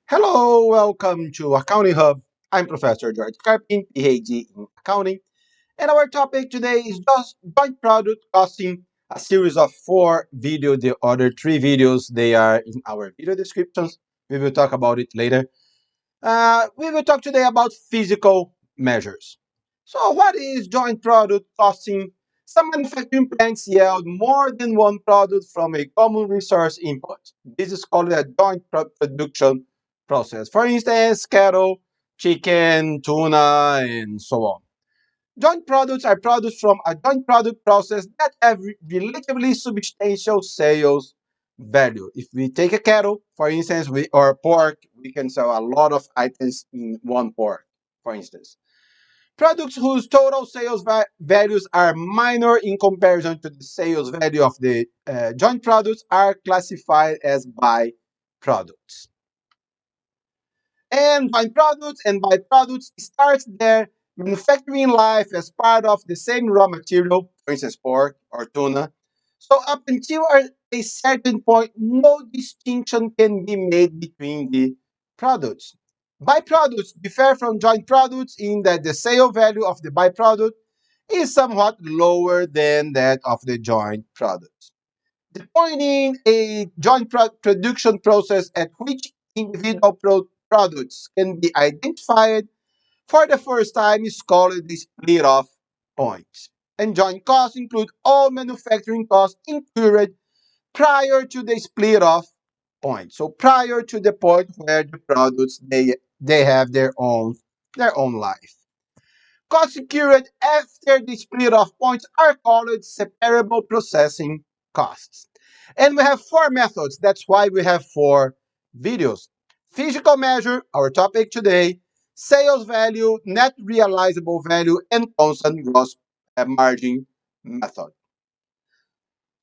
Hello, welcome to Accounting Hub. I'm Professor George Carpin, PhD in accounting, and our topic today is just joint product costing, a series of four videos. The other three videos they are in our video descriptions. We will talk about it later. We will talk today about physical measures. So, what is joint product costing? Some manufacturing plants yield more than one product from a common resource input. This is called a joint production process. For instance, cattle, chicken, tuna, and so on. Joint products are products from a joint product process that have relatively substantial sales value. If we take a cattle, for instance, or pork, we can sell a lot of items in one pork, for instance. Products whose total sales values are minor in comparison to the sales value of the joint products are classified as byproducts. And byproducts starts their manufacturing life as part of the same raw material, for instance, pork or tuna. So up until a certain point, no distinction can be made between the products. Byproducts differ from joint products in that the sale value of the byproduct is somewhat lower than that of the joint products. Defining a joint production process at which individual products can be identified for the first time is called the split-off point. And joint costs include all manufacturing costs incurred prior to the split-off point. So prior to the point where the products they have their own life. Costs incurred after the split-off points are called separable processing costs. And we have four methods. That's why we have four videos. Physical measure, our topic today, sales value, net realizable value, and constant gross margin method.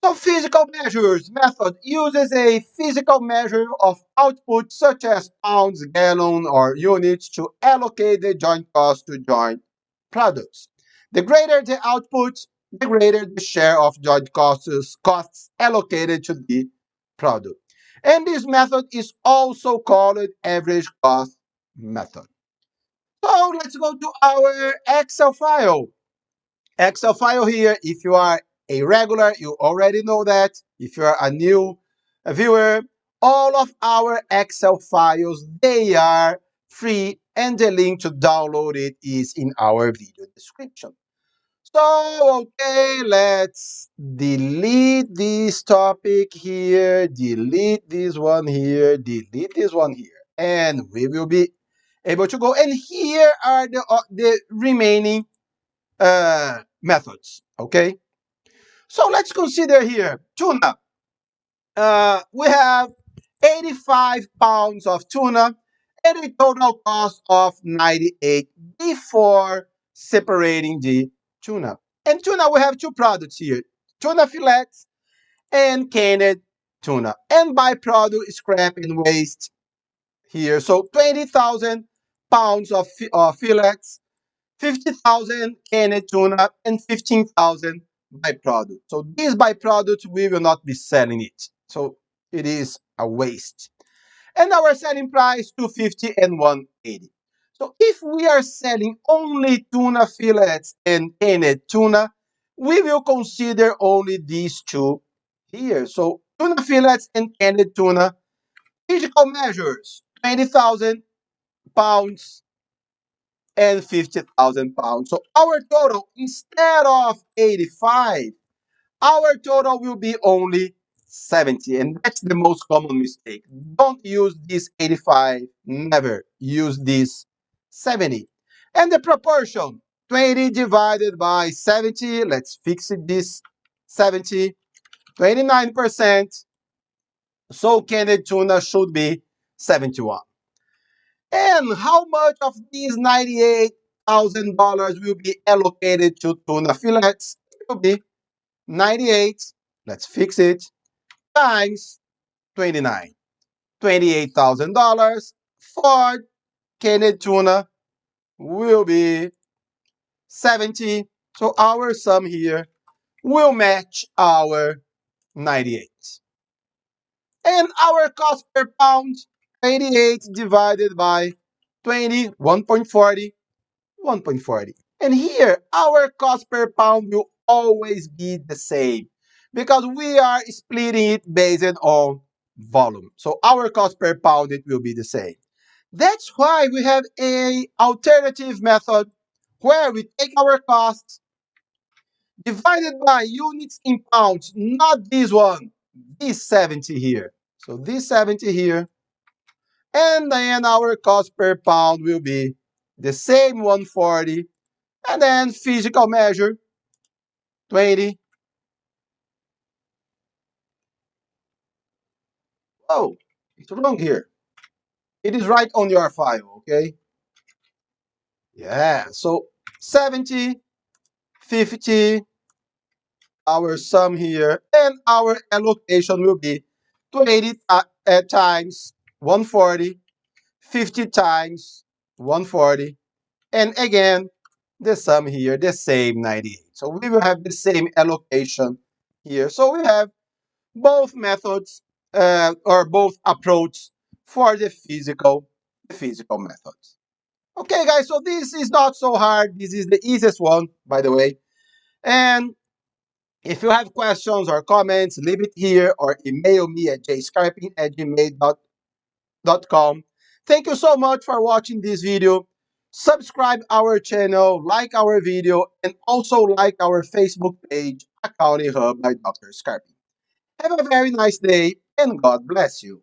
So physical measures method uses a physical measure of output such as pounds, gallon, or units to allocate the joint cost to joint products. The greater the output, the greater the share of joint costs allocated to the product. And this method is also called average cost method. So let's go to our Excel file. Excel file here. If you are a regular, you already know that. If you are a new viewer, all of our Excel files, they are free and the link to download it is in our video description. So, okay, let's delete this topic here, delete this one here, delete this one here, and we will be able to go. And here are the remaining methods. Okay, so let's consider here tuna. We have 85 pounds of tuna at a total cost of 98 before separating the tuna. And tuna, we have two products here: tuna fillets and canned tuna. And byproduct scrap and waste here. So 20,000 pounds of fillets, 50,000 canned tuna, and 15,000 byproduct. So these byproducts, we will not be selling it. So it is a waste. And our selling price, 250 and 180. So if we are selling only tuna fillets and canned tuna, we will consider only these two here. So tuna fillets and canned tuna, physical measures, 20,000 pounds and 50,000 pounds. So our total, instead of 85, our total will be only 70. And that's the most common mistake. Don't use this 85, never use this 70. And the proportion, 20 divided by 70, let's fix it this 70, 29%. So canned tuna should be 71. And how much of these $98,000 will be allocated to tuna fillets? It will be 98, let's fix it, times 29. $28,000 for canned tuna will be 70. So our sum here will match our 98. And our cost per pound, 88 divided by 20, 1.40, 1.40. And here, our cost per pound will always be the same because we are splitting it based on volume. So our cost per pound, it will be the same. That's why we have a alternative method where we take our costs divided by units in pounds, not this one, this 70 here. So this 70 here, and then our cost per pound will be the same 140, and then physical measure 20. Oh, it's wrong here. It is right on your file, okay? Yeah, so 70, 50, our sum here, and our allocation will be 20 times 140, 50 times 140, and again, the sum here, the same 98. So we will have the same allocation here. So we have both methods or both approach for the physical methods. Okay, guys, so this is not so hard. This is the easiest one, by the way. And if you have questions or comments, leave it here or email me at jscarping@gmail.com. Thank you so much for watching this video. Subscribe our channel, like our video, and also like our Facebook page, Accounting Hub by Dr. Scarping. Have a very nice day, and God bless you.